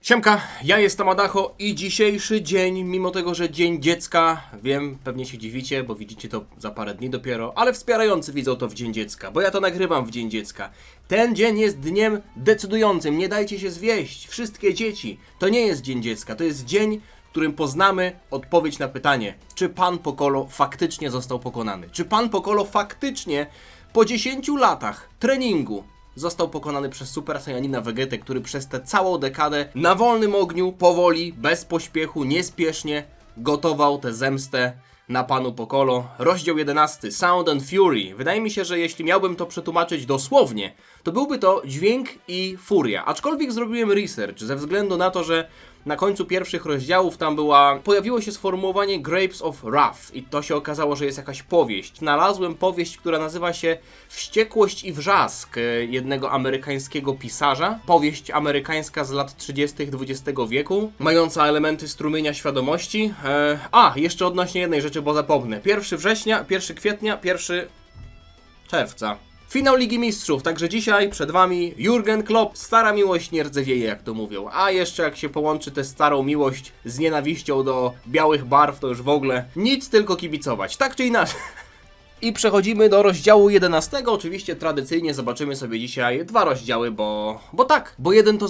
Siemka, ja jestem Adacho i dzisiejszy dzień, mimo tego, że Dzień Dziecka, wiem, pewnie się dziwicie, bo widzicie to za parę dni dopiero, ale wspierający widzą to w Dzień Dziecka, bo ja to nagrywam w Dzień Dziecka. Ten dzień jest dniem decydującym, nie dajcie się zwieść, wszystkie dzieci. To nie jest Dzień Dziecka, to jest dzień, w którym poznamy odpowiedź na pytanie, czy Pan Pokolo faktycznie został pokonany. Czy Pan Pokolo faktycznie po 10 latach treningu został pokonany przez Super Saiyanina Vegetę, który przez tę całą dekadę na wolnym ogniu, powoli, bez pośpiechu, niespiesznie gotował tę zemstę na Panu Pokolo. Rozdział 11. Sound and Fury. Wydaje mi się, że jeśli miałbym to przetłumaczyć dosłownie, to byłby to dźwięk i furia. Aczkolwiek zrobiłem research ze względu na to, że na końcu pierwszych rozdziałów tam pojawiło się sformułowanie Grapes of Wrath i to się okazało, że jest jakaś powieść. Znalazłem powieść, która nazywa się Wściekłość i Wrzask jednego amerykańskiego pisarza. Powieść amerykańska z lat 30. XX wieku, mająca elementy strumienia świadomości. Jeszcze odnośnie jednej rzeczy, bo zapomnę. 1 września, 1 kwietnia, 1 czerwca. Finał Ligi Mistrzów, także dzisiaj przed wami Jurgen Klopp, stara miłość nie rdzewieje, jak to mówią. A jeszcze jak się połączy tę starą miłość z nienawiścią do białych barw, to już w ogóle nic, tylko kibicować, tak czy inaczej. I przechodzimy do rozdziału 11. Oczywiście tradycyjnie zobaczymy sobie dzisiaj 2 rozdziały, bo jeden to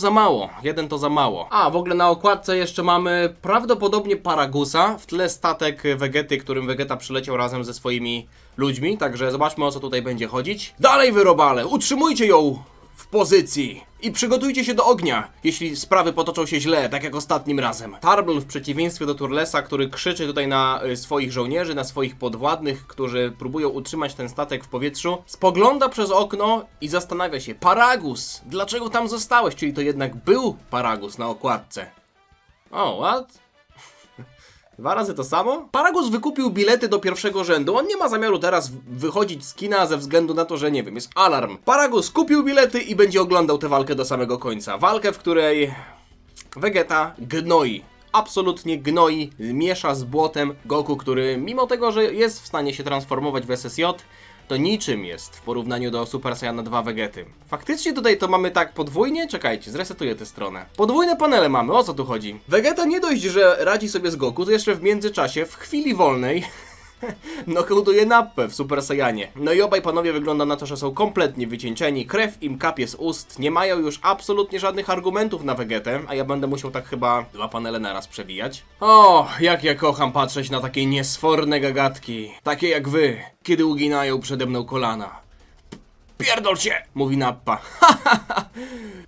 za mało. A w ogóle na okładce jeszcze mamy prawdopodobnie Paragusa, w tle statek Vegety, którym Vegeta przyleciał razem ze swoimi ludźmi, także zobaczmy, o co tutaj będzie chodzić. Dalej wy, robale, utrzymujcie ją w pozycji i przygotujcie się do ognia, jeśli sprawy potoczą się źle, tak jak ostatnim razem. Tarble w przeciwieństwie do Turlesa, który krzyczy tutaj na swoich żołnierzy, na swoich podwładnych, którzy próbują utrzymać ten statek w powietrzu, spogląda przez okno i zastanawia się: Paragus, dlaczego tam zostałeś? Czyli to jednak był Paragus na okładce. What? 2 razy to samo? Paragus wykupił bilety do pierwszego rzędu. On nie ma zamiaru teraz wychodzić z kina ze względu na to, że nie wiem, jest alarm. Paragus kupił bilety i będzie oglądał tę walkę do samego końca. Walkę, w której Vegeta gnoi. Absolutnie gnoi, miesza z błotem Goku, który mimo tego, że jest w stanie się transformować w SSJ, to niczym jest w porównaniu do Super Saiyana 2 Vegety. Faktycznie tutaj to mamy tak podwójnie? Czekajcie, zresetuję tę stronę. Podwójne panele mamy, o co tu chodzi? Vegeta nie dość, że radzi sobie z Goku, to jeszcze w międzyczasie, w chwili wolnej, nokautuje Nappę w Super Saiyanie. No i obaj panowie wygląda na to, że są kompletnie wycieńczeni, krew im kapie z ust, nie mają już absolutnie żadnych argumentów na Vegetę, a ja będę musiał tak chyba 2 panele naraz przewijać. O, jak ja kocham patrzeć na takie niesforne gagatki, takie jak wy, kiedy uginają przede mną kolana. Pierdol się, mówi Nappa.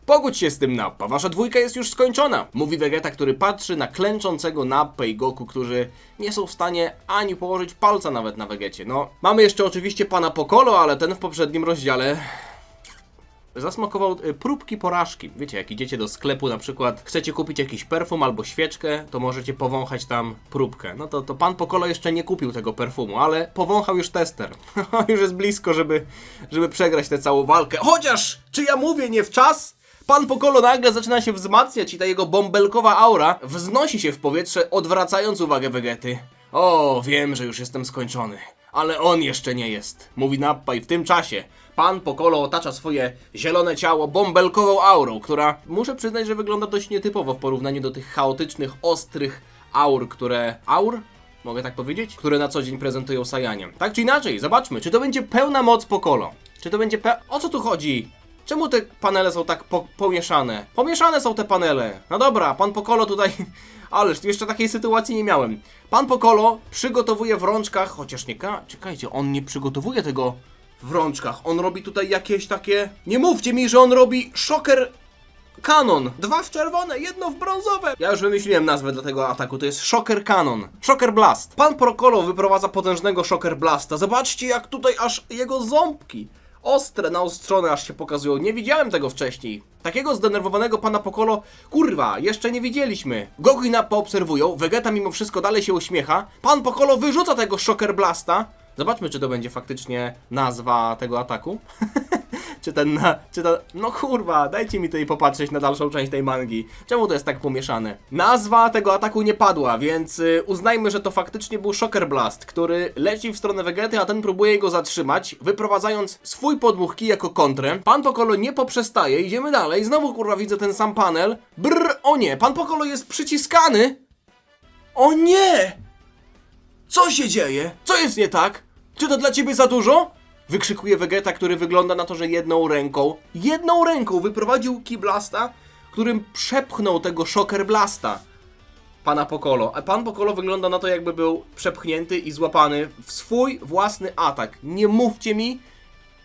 Pogódź się z tym, Nappa, wasza dwójka jest już skończona, mówi Vegeta, który patrzy na klęczącego Nappę i Goku, którzy nie są w stanie ani położyć palca nawet na Vegecie. No, mamy jeszcze oczywiście pana Pokolo, ale ten w poprzednim rozdziale zasmakował próbki porażki. Wiecie, jak idziecie do sklepu, na przykład chcecie kupić jakiś perfum albo świeczkę, to możecie powąchać tam próbkę. No to pan Pokolo jeszcze nie kupił tego perfumu, ale powąchał już tester. Już jest blisko, żeby przegrać tę całą walkę. Chociaż, czy ja mówię nie w czas? Pan Pokolo nagle zaczyna się wzmacniać i ta jego bąbelkowa aura wznosi się w powietrze, odwracając uwagę Vegety. O, wiem, że już jestem skończony, ale on jeszcze nie jest, mówi Nappa, i w tym czasie pan Pokolo otacza swoje zielone ciało bąbelkową aurą, która, muszę przyznać, że wygląda dość nietypowo w porównaniu do tych chaotycznych, ostrych aur, mogę tak powiedzieć? Które na co dzień prezentują Saiyanie. Tak czy inaczej, zobaczmy, czy to będzie pełna moc Pokolo. Czy to będzie O co tu chodzi? Czemu te panele są tak pomieszane? Pomieszane są te panele. No dobra, pan Pokolo tutaj... Ależ jeszcze takiej sytuacji nie miałem. Pan Pokolo przygotowuje w rączkach, chociaż nie... Czekajcie, on nie przygotowuje tego w rączkach. On robi tutaj jakieś takie... Nie mówcie mi, że on robi Shocker Cannon. 2 w czerwone, 1 w brązowe. Ja już wymyśliłem nazwę dla tego ataku. To jest Shocker Cannon. Shocker Blast. Pan Pokolo wyprowadza potężnego Shocker Blasta. Zobaczcie, jak tutaj aż jego ząbki ostre, naostrzone aż się pokazują. Nie widziałem tego wcześniej. Takiego zdenerwowanego pana Pokolo, kurwa, jeszcze nie widzieliśmy. Goku i Nappa obserwują, Vegeta mimo wszystko dalej się uśmiecha. Pan Pokolo wyrzuca tego Shocker Blasta. Zobaczmy, czy to będzie faktycznie nazwa tego ataku. No kurwa, dajcie mi tutaj popatrzeć na dalszą część tej mangi. Czemu to jest tak pomieszane? Nazwa tego ataku nie padła, więc uznajmy, że to faktycznie był Shocker Blast, który leci w stronę Vegety, a ten próbuje go zatrzymać, wyprowadzając swój podmuch kij jako kontrę. Pan Piccolo nie poprzestaje, idziemy dalej, znowu kurwa widzę ten sam panel. Brrr, o nie, Pan Piccolo jest przyciskany! O nie! Co się dzieje? Co jest nie tak? Czy to dla ciebie za dużo? Wykrzykuje Vegeta, który wygląda na to, że jedną ręką wyprowadził Ki Blasta, którym przepchnął tego Shocker Blasta Pana Piccolo. A Pan Piccolo wygląda na to, jakby był przepchnięty i złapany w swój własny atak. Nie mówcie mi,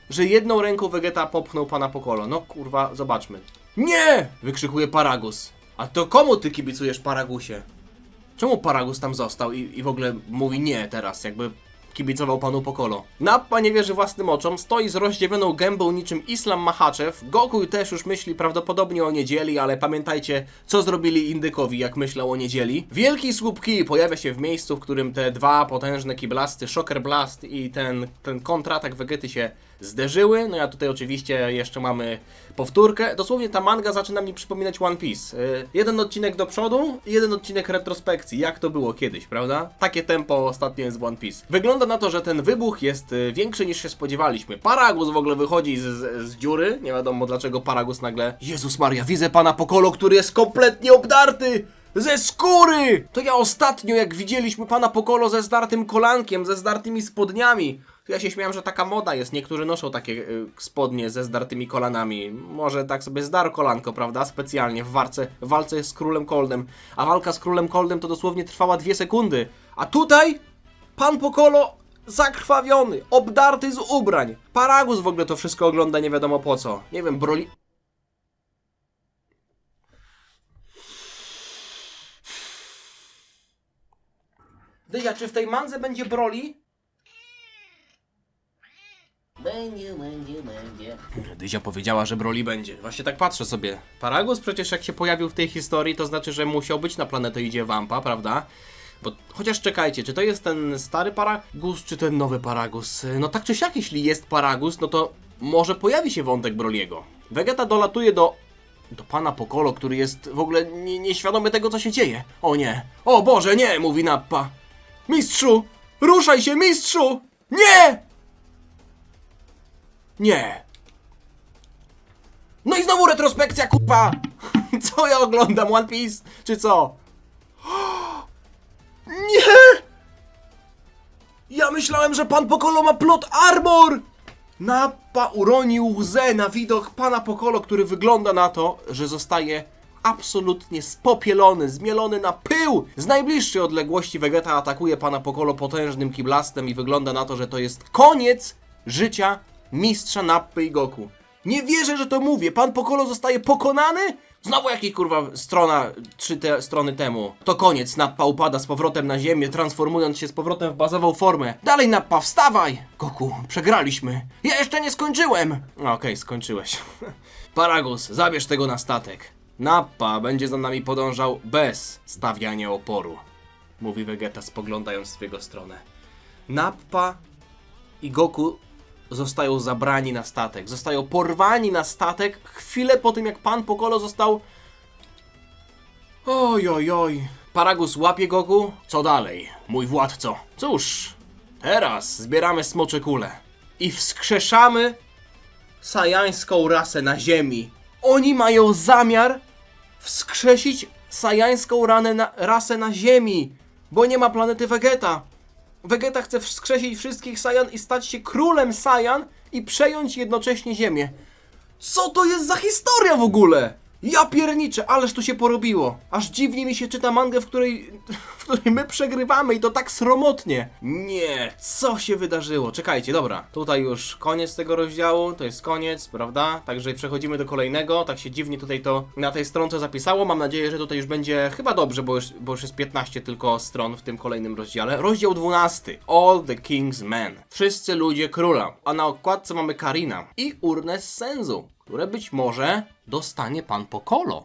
że jedną ręką Vegeta popchnął Pana Piccolo. No kurwa, zobaczmy. Nie! Wykrzykuje Paragus. A to komu ty kibicujesz, Paragusie? Czemu Paragus tam został i w ogóle mówi nie teraz, jakby kibicował Panu Piccolo? Nappa nie wierzy własnym oczom, stoi z rozdziawioną gębą niczym Islam Makhachev. Goku też już myśli prawdopodobnie o niedzieli, ale pamiętajcie, co zrobili Indykowi, jak myślał o niedzieli. Wielki słup ki pojawia się w miejscu, w którym te dwa potężne kiblasty, Shocker Blast i ten kontratak Vegety się zderzyły. No ja tutaj oczywiście jeszcze mamy powtórkę. Dosłownie ta manga zaczyna mi przypominać One Piece. Jeden odcinek do przodu i jeden odcinek retrospekcji, jak to było kiedyś, prawda? Takie tempo ostatnio jest w One Piece. Wygląda na to, że ten wybuch jest większy niż się spodziewaliśmy. Paragus w ogóle wychodzi z dziury. Nie wiadomo dlaczego Paragus nagle... Jezus Maria, widzę Pana Piccolo, który jest kompletnie obdarty! Ze skóry! To ja ostatnio, jak widzieliśmy Pana Piccolo ze zdartym kolankiem, ze zdartymi spodniami, to ja się śmiałem, że taka moda jest. Niektórzy noszą takie spodnie ze zdartymi kolanami. Może tak sobie zdarł kolanko, prawda? Specjalnie w walce z Królem Coldem. A walka z Królem Coldem to dosłownie trwała 2 sekundy. A tutaj Pan Piccolo zakrwawiony, obdarty z ubrań. Paragus w ogóle to wszystko ogląda nie wiadomo po co. Nie wiem, Broly... Dyzia, czy w tej mandze będzie Broly? Będzie. Dyzia powiedziała, że Broly będzie. Właśnie tak patrzę sobie. Paragus przecież jak się pojawił w tej historii, to znaczy, że musiał być na planetoidzie Vampa, prawda? Bo chociaż czekajcie, czy to jest ten stary Paragus, czy ten nowy Paragus? No tak czy siak, jeśli jest Paragus, no to może pojawi się wątek Broly'ego. Vegeta dolatuje do Pana Piccolo, który jest w ogóle nieświadomy tego, co się dzieje. O nie. O Boże, nie, mówi Nappa. Mistrzu! Ruszaj się, mistrzu! Nie! Nie. No i znowu retrospekcja, kurwa! Co ja oglądam, One Piece? Czy co? Nie! Ja myślałem, że Pan Piccolo ma plot armor! Nappa uronił łzę na widok Pana Piccolo, który wygląda na to, że zostaje absolutnie spopielony, zmielony na pył. Z najbliższej odległości Vegeta atakuje Pana Piccolo potężnym kiblastem i wygląda na to, że to jest koniec życia mistrza Nappy i Goku. Nie wierzę, że to mówię. Pan Piccolo zostaje pokonany? Znowu jakiej kurwa strona 3 strony temu. To koniec. Nappa upada z powrotem na ziemię, transformując się z powrotem w bazową formę. Dalej Nappa, wstawaj! Goku, przegraliśmy. Ja jeszcze nie skończyłem! Okej, skończyłeś. Paragus, zabierz tego na statek. Nappa będzie za nami podążał bez stawiania oporu. Mówi Vegeta, spoglądając w jego stronę. Nappa i Goku zostają zabrani na statek. Zostają porwani na statek chwilę po tym, jak Pan Piccolo został... Oj, oj, oj. Paragus łapie Goku. Co dalej, mój władco? Cóż, teraz zbieramy smocze kule i wskrzeszamy sajańską rasę na ziemi. Oni mają zamiar wskrzesić sajańską rasę na ziemi, bo nie ma planety Vegeta. Vegeta chce wskrzesić wszystkich Saiyan i stać się królem Saiyan i przejąć jednocześnie ziemię. Co to jest za historia w ogóle? Ja pierniczę, ależ tu się porobiło. Aż dziwnie mi się czyta mangę, w której my przegrywamy i to tak sromotnie. Nie, co się wydarzyło? Czekajcie, dobra. Tutaj już koniec tego rozdziału, to jest koniec, prawda? Także przechodzimy do kolejnego. Tak się dziwnie tutaj to na tej stronce zapisało. Mam nadzieję, że tutaj już będzie chyba dobrze, bo już jest 15 tylko stron w tym kolejnym rozdziale. Rozdział 12. All the King's Men. Wszyscy ludzie króla. A na okładce mamy Karina i urnę z Senzu, które być może dostanie Pan Piccolo.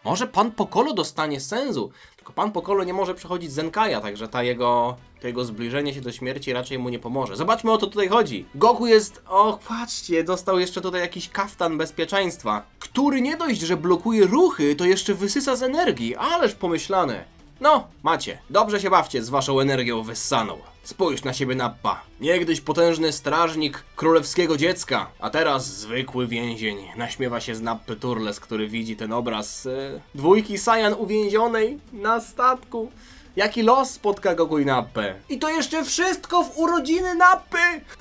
Może pan Pokolo dostanie sensu, tylko pan Pokolo nie może przechodzić Zenkaia, także to jego zbliżenie się do śmierci raczej mu nie pomoże. Zobaczmy, o co tutaj chodzi. Goku jest... Och, patrzcie, dostał jeszcze tutaj jakiś kaftan bezpieczeństwa, który nie dość, że blokuje ruchy, to jeszcze wysysa z energii. Ależ pomyślane. No, macie. Dobrze się bawcie z waszą energią wyssaną. Spójrz na siebie, Nappa. Niegdyś potężny strażnik królewskiego dziecka, a teraz zwykły więzień. Naśmiewa się z Nappy Turles, który widzi ten obraz dwójki Saiyan uwięzionej na statku. Jaki los spotka Goku i Nappę. I to jeszcze wszystko w urodziny Nappy!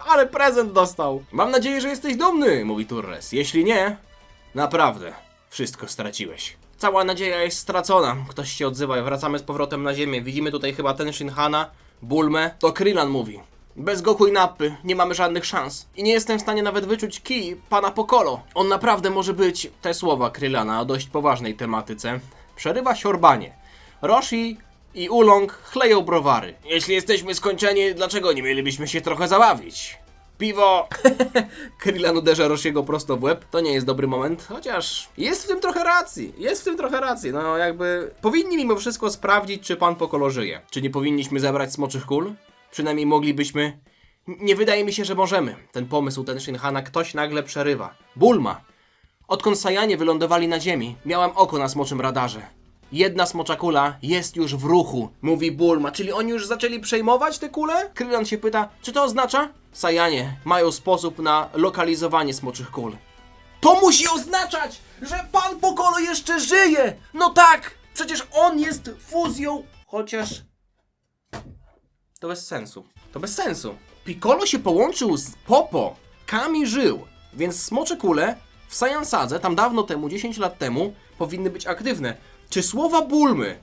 Ale prezent dostał. Mam nadzieję, że jesteś dumny, mówi Turles. Jeśli nie, naprawdę, wszystko straciłeś. Cała nadzieja jest stracona. Ktoś się odzywa i wracamy z powrotem na ziemię. Widzimy tutaj chyba ten Shinhana, Bulmę. To Krillin mówi. Bez Goku i Nappy nie mamy żadnych szans. I nie jestem w stanie nawet wyczuć ki pana Pokolo. On naprawdę może być, te słowa Krillana o dość poważnej tematyce, przerywa siorbanie. Roshi i Oolong chleją browary. Jeśli jesteśmy skończeni, dlaczego nie mielibyśmy się trochę zabawić? Piwo! Krillin uderza Roshiego prosto w łeb. To nie jest dobry moment, chociaż jest w tym trochę racji. Jest w tym trochę racji. No jakby powinni mimo wszystko sprawdzić, czy pan Pokolo żyje. Czy nie powinniśmy zebrać smoczych kul? Przynajmniej moglibyśmy. Nie wydaje mi się, że możemy. Ten pomysł, ten Shinhana ktoś nagle przerywa. Bulma! Odkąd Saiyanie wylądowali na ziemi, miałem oko na smoczym radarze. Jedna smocza kula jest już w ruchu, mówi Bulma. Czyli oni już zaczęli przejmować te kule? Krillin się pyta, czy to oznacza? Saiyanie mają sposób na lokalizowanie smoczych kul. To musi oznaczać, że pan Pokolo jeszcze żyje! No tak! Przecież on jest fuzją, chociaż... To bez sensu. To bez sensu. Piccolo się połączył z Popo. Kami żył, więc smocze kule w Saiyan Sadze, tam dawno temu, 10 lat temu, powinny być aktywne. Czy słowa Bulmy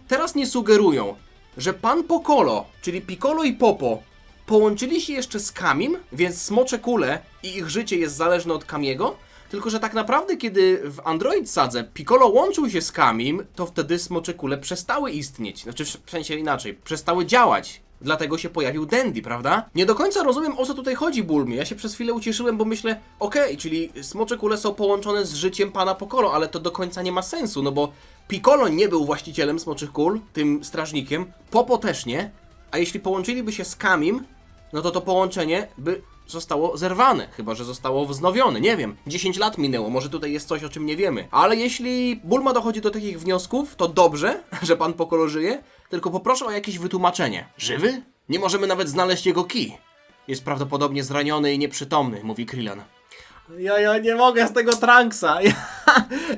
teraz nie sugerują, że pan Pokolo, czyli Piccolo i Popo, połączyli się jeszcze z Kamim, więc smocze kule i ich życie jest zależne od Kamiego? Tylko że tak naprawdę, kiedy w Android Sadze Piccolo łączył się z Kamim, to wtedy smocze kule przestały istnieć. Znaczy, w sensie inaczej, przestały działać. Dlatego się pojawił Dandy, prawda? Nie do końca rozumiem, o co tutaj chodzi Bulmie. Ja się przez chwilę ucieszyłem, bo myślę, okej, czyli smocze kule są połączone z życiem pana Pokolo, ale to do końca nie ma sensu, no bo Piccolo nie był właścicielem smoczych kul, tym strażnikiem, Popo też nie, a jeśli połączyliby się z Kamim, no to połączenie by zostało zerwane, chyba że zostało wznowione, nie wiem. 10 lat minęło, może tutaj jest coś, o czym nie wiemy. Ale jeśli Bulma dochodzi do takich wniosków, to dobrze, że pan Pokolo żyje, tylko poproszę o jakieś wytłumaczenie. Żywy? Nie możemy nawet znaleźć jego ki. Jest prawdopodobnie zraniony i nieprzytomny, mówi Krillin. Ja nie mogę z tego Trunksa.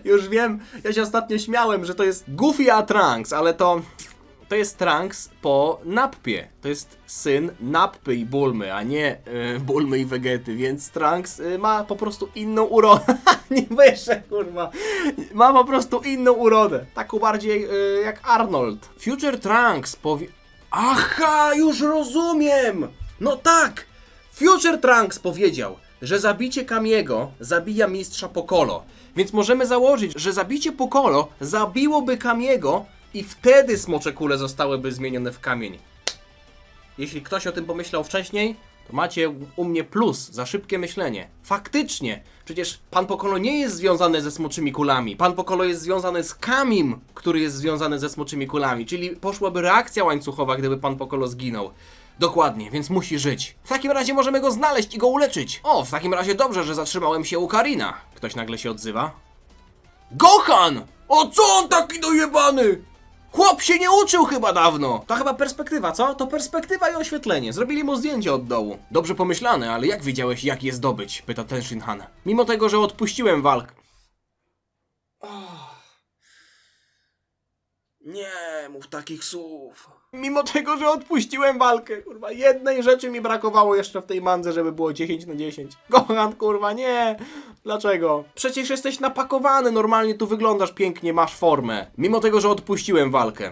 Już wiem, ja się ostatnio śmiałem, że to jest Goofy a Trunks, ale to jest Trunks po Nappie. To jest syn Nappy i Bulmy, a nie Bulmy i Vegety, więc Trunks ma po prostu inną urodę. Nie wyższe, kurwa. Ma po prostu inną urodę. Taką bardziej jak Arnold. Future Trunks powie... Aha, już rozumiem! No tak! Future Trunks powiedział, że zabicie Kamiego zabija mistrza Pokolo. Więc możemy założyć, że zabicie Pokolo zabiłoby Kamiego i wtedy smocze kule zostałyby zmienione w kamień. Jeśli ktoś o tym pomyślał wcześniej, to macie u mnie plus za szybkie myślenie. Faktycznie, przecież pan Pokolo nie jest związany ze smoczymi kulami. Pan Pokolo jest związany z Kamim, który jest związany ze smoczymi kulami. Czyli poszłaby reakcja łańcuchowa, gdyby pan Pokolo zginął. Dokładnie, więc musi żyć. W takim razie możemy go znaleźć i go uleczyć. O, w takim razie dobrze, że zatrzymałem się u Karina. Ktoś nagle się odzywa. Gohan! O co on taki dojebany? Chłop się nie uczył chyba dawno. To chyba perspektywa, co? To perspektywa i oświetlenie. Zrobili mu zdjęcie od dołu. Dobrze pomyślane, ale jak wiedziałeś, jak je zdobyć? Pyta ten Shinhan. Mimo tego, że odpuściłem walkę. Nie mów takich słów. Mimo tego, że odpuściłem walkę, kurwa, jednej rzeczy mi brakowało jeszcze w tej mandze, żeby było 10 na 10. Gohan, kurwa, nie. Dlaczego? Przecież jesteś napakowany, normalnie tu wyglądasz pięknie, masz formę. Mimo tego, że odpuściłem walkę.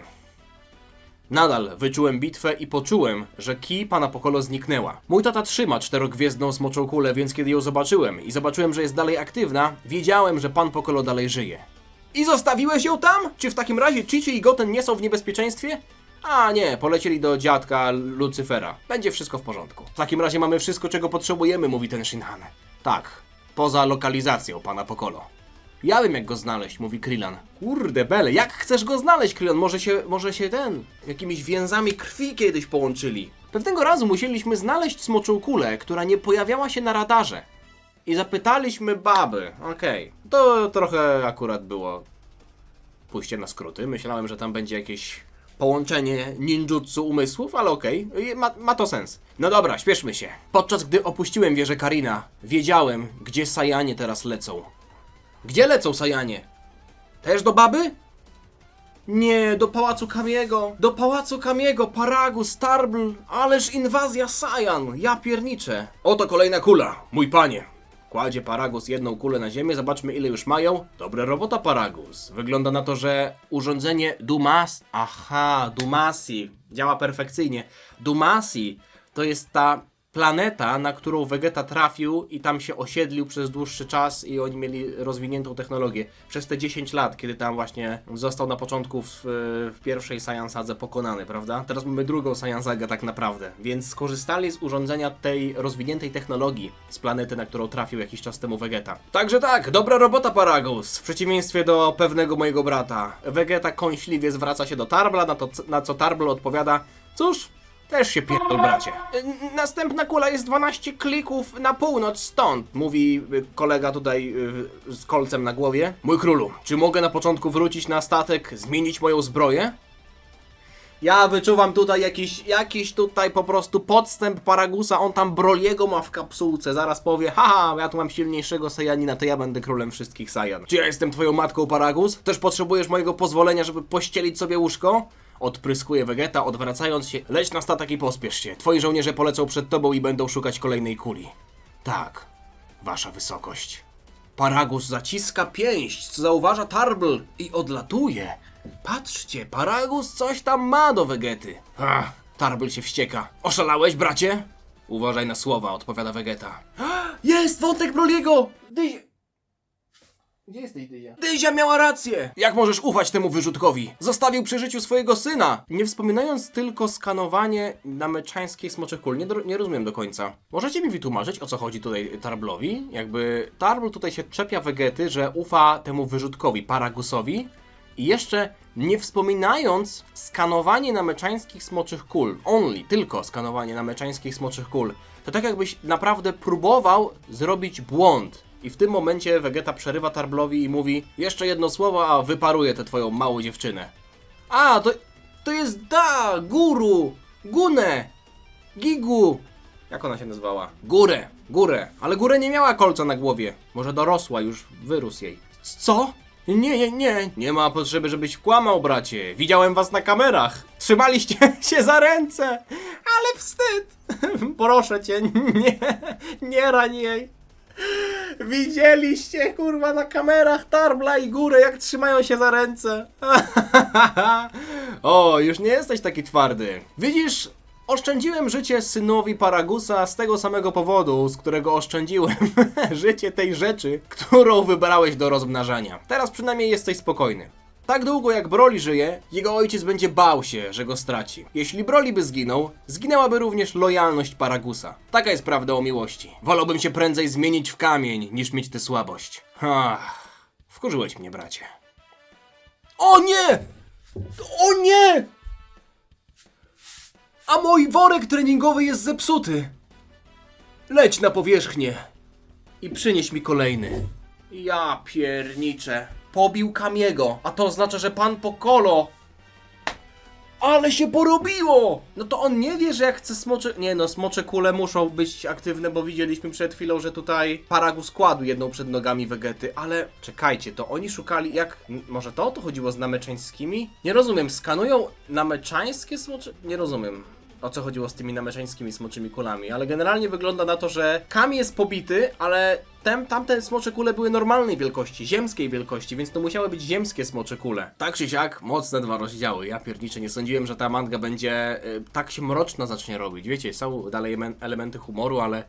Nadal wyczułem bitwę i poczułem, że ki pana Pokolo zniknęła. Mój tata trzyma 4-gwiezdną smoczą kulę, więc kiedy ją zobaczyłem i zobaczyłem, że jest dalej aktywna, wiedziałem, że pan Pokolo dalej żyje. I zostawiłeś ją tam? Czy w takim razie Chi-Chi i Goten nie są w niebezpieczeństwie? A nie, polecieli do dziadka Lucyfera. Będzie wszystko w porządku. W takim razie mamy wszystko, czego potrzebujemy, mówi ten Shinhan. Tak, poza lokalizacją pana Pokolo. Ja wiem jak go znaleźć, mówi Krillan. Kurde bele, jak chcesz go znaleźć, Krillan? Może się jakimiś więzami krwi kiedyś połączyli. Pewnego razu musieliśmy znaleźć smoczą kulę, która nie pojawiała się na radarze. I zapytaliśmy baby, okej. To trochę akurat było pójście na skróty. Myślałem, że tam będzie jakieś połączenie ninjutsu umysłów, ale okej. Ma to sens. No dobra, śpieszmy się. Podczas gdy opuściłem wieżę Karina, wiedziałem, gdzie Saiyanie teraz lecą. Gdzie lecą Saiyanie? Też do baby? Nie, do Pałacu Kamiego. Do Pałacu Kamiego, Paragus, Tarbl. Ależ inwazja Saiyan. Ja pierniczę. Oto kolejna kula, mój panie. Kładzie Paragus jedną kulę na ziemię, zobaczmy ile już mają. Dobra robota, Paragus. Wygląda na to, że urządzenie Dumasi działa perfekcyjnie. Dumasi to jest ta planeta, na którą Vegeta trafił i tam się osiedlił przez dłuższy czas i oni mieli rozwiniętą technologię. Przez te 10 lat, kiedy tam właśnie został na początku w pierwszej Saiyan Sadze pokonany, prawda? Teraz mamy drugą Saiyan Sagę tak naprawdę, więc skorzystali z urządzenia tej rozwiniętej technologii z planety, na którą trafił jakiś czas temu Vegeta. Także tak, dobra robota, Paragus, w przeciwieństwie do pewnego mojego brata. Vegeta kąśliwie zwraca się do Tarbla, na co Tarbl odpowiada: cóż, też się pierdol, bracie. Następna kula jest 12 klików na północ stąd, mówi kolega tutaj z kolcem na głowie. Mój królu, czy mogę na początku wrócić na statek, zmienić moją zbroję? Ja wyczuwam tutaj jakiś tutaj po prostu podstęp Paragusa, on tam Broliego ma w kapsułce, zaraz powie: haha, ja tu mam silniejszego Saiyanina, to ja będę królem wszystkich Saiyan. Czy ja jestem twoją matką, Paragus? Też potrzebujesz mojego pozwolenia, żeby pościelić sobie łóżko? Odpryskuje Vegeta, odwracając się. Leć na statek i pospiesz się. Twoi żołnierze polecą przed tobą i będą szukać kolejnej kuli. Tak, wasza wysokość. Paragus zaciska pięść, co zauważa Tarbl i odlatuje. Patrzcie, Paragus coś tam ma do Vegety. Tarbl się wścieka. Oszalałeś, bracie? Uważaj na słowa, odpowiada Vegeta. Jest wątek Broliego! Gdzie jesteś, Dyzia? Dyzia miała rację! Jak możesz ufać temu wyrzutkowi? Zostawił przy życiu swojego syna! Nie wspominając tylko skanowanie nameczańskiej smoczych kul. Nie rozumiem do końca. Możecie mi wytłumaczyć, o co chodzi tutaj Tarblowi? Jakby Tarbl tutaj się czepia Vegety, że ufa temu wyrzutkowi, Paragusowi. I jeszcze nie wspominając skanowanie nameczańskich smoczych kul. Tylko skanowanie nameczańskich smoczych kul. To tak jakbyś naprawdę próbował zrobić błąd. I w tym momencie Vegeta przerywa Tarblowi i mówi: jeszcze jedno słowo, a wyparuję tę twoją małą dziewczynę. A, to jest Guru, Gunę, Gigu. Jak ona się nazywała? Górę. Ale Górę nie miała kolca na głowie. Może dorosła, już wyrósł jej. Co? Nie ma potrzeby, żebyś kłamał, bracie. Widziałem was na kamerach. Trzymaliście się za ręce. Ale wstyd. Proszę cię, nie rań jej. Widzieliście, kurwa, na kamerach Tarbla i Górę, jak trzymają się za ręce. O, już nie jesteś taki twardy. Widzisz, oszczędziłem życie synowi Paragusa z tego samego powodu, z którego oszczędziłem życie tej rzeczy, którą wybrałeś do rozmnażania. Teraz przynajmniej jesteś spokojny. Tak długo jak Broly żyje, jego ojciec będzie bał się, że go straci. Jeśli Broly by zginął, zginęłaby również lojalność Paragusa. Taka jest prawda o miłości. Wolałbym się prędzej zmienić w kamień, niż mieć tę słabość. Wkurzyłeś mnie, bracie. O nie! O nie! A mój worek treningowy jest zepsuty. Leć na powierzchnię i przynieś mi kolejny. Ja pierniczę. Pobił Kamiego, a to oznacza, że pan Piccolo. Ale się porobiło! No to on nie wie, że jak chce smocze... Nie no, smocze kule muszą być aktywne, bo widzieliśmy przed chwilą, że tutaj Paragus kładł jedną przed nogami Vegety, ale... Czekajcie, to oni szukali jak... Może to o to chodziło z nameczańskimi? Nie rozumiem, skanują nameczańskie smocze... Nie rozumiem, o co chodziło z tymi nameczańskimi smoczymi kulami, ale generalnie wygląda na to, że Kami jest pobity, ale tamte smocze kule były normalnej wielkości, ziemskiej wielkości, więc to musiały być ziemskie smocze kule. Tak czy siak, mocne 2 rozdziały. Ja pierniczę, nie sądziłem, że ta manga będzie tak się mroczna zacznie robić. Wiecie, są dalej elementy humoru, ale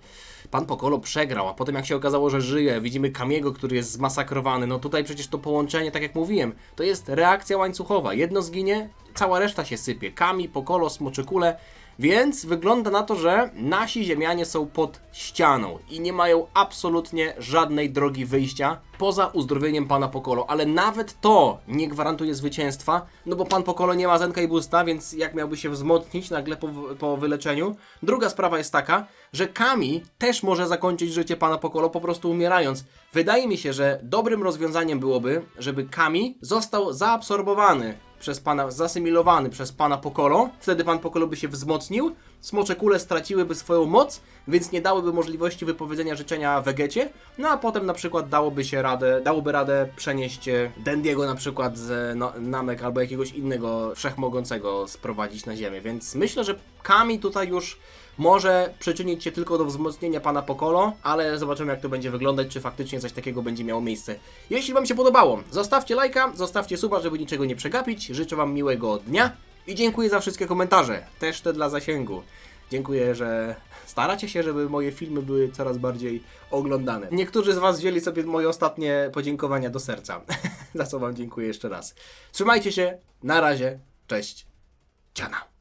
pan Piccolo przegrał, a potem jak się okazało, że żyje, widzimy Kamiego, który jest zmasakrowany. No tutaj przecież to połączenie, tak jak mówiłem, to jest reakcja łańcuchowa. Jedno zginie, cała reszta się sypie. Kami, Piccolo, smocze kule. Więc wygląda na to, że nasi ziemianie są pod ścianą i nie mają absolutnie żadnej drogi wyjścia poza uzdrowieniem pana Pokolo, ale nawet to nie gwarantuje zwycięstwa, no bo pan Pokolo nie ma Zenka i Boosta, więc jak miałby się wzmocnić nagle po wyleczeniu? Druga sprawa jest taka, że Kami też może zakończyć życie pana Pokolo po prostu umierając. Wydaje mi się, że dobrym rozwiązaniem byłoby, żeby Kami został zaabsorbowany przez pana, zasymilowany przez pana Pokolo, wtedy pan Pokolo by się wzmocnił, smocze kule straciłyby swoją moc, więc nie dałyby możliwości wypowiedzenia życzenia Vegecie, no a potem na przykład dałoby radę przenieść Dendiego na przykład z Namek albo jakiegoś innego wszechmogącego sprowadzić na ziemię, więc myślę, że Kami tutaj już może przyczynić się tylko do wzmocnienia pana Pokolo, ale zobaczymy jak to będzie wyglądać, czy faktycznie coś takiego będzie miało miejsce. Jeśli wam się podobało, zostawcie lajka, zostawcie suba, żeby niczego nie przegapić. Życzę wam miłego dnia i dziękuję za wszystkie komentarze, też te dla zasięgu. Dziękuję, że staracie się, żeby moje filmy były coraz bardziej oglądane. Niektórzy z was wzięli sobie moje ostatnie podziękowania do serca, za co wam dziękuję jeszcze raz. Trzymajcie się, na razie, cześć, ciana.